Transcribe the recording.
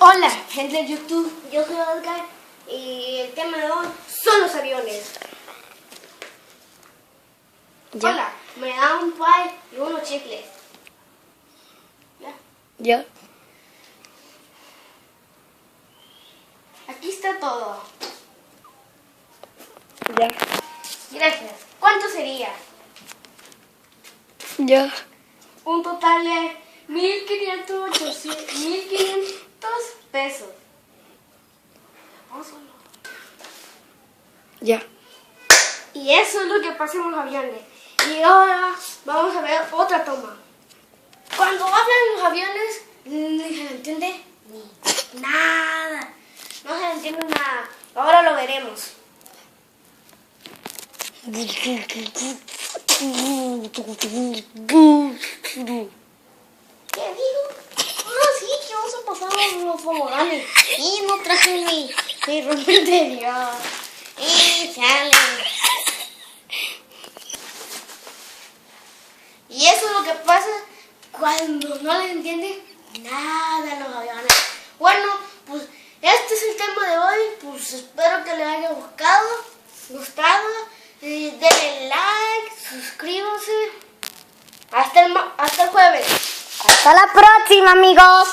Hola, gente de YouTube, yo soy Oscar y el tema de hoy son los aviones. Ya. Hola, me da un pie y unos chicles. ¿Ya? Ya. Aquí está todo. Ya. Gracias. ¿Cuánto sería? Ya. Un total de 1.500 pesos. Vamos a verlo. Ya. Y eso es lo que pasa en los aviones. Y ahora vamos a ver otra toma. Cuando hablan los aviones, ni se le entiende ni nada. No se le entiende nada. Ahora lo veremos. ¿Qué digo? Ah, sí, que vamos a pasar los toboganes. Y no traje mi ropa interior. Y sale. Y eso es lo que pasa cuando no les entiende nada a los aviones. Bueno, pues este es el tema de hoy. Pues espero que les haya gustado. Denle like, suscríbanse. Hasta el jueves. Hasta la próxima, amigos.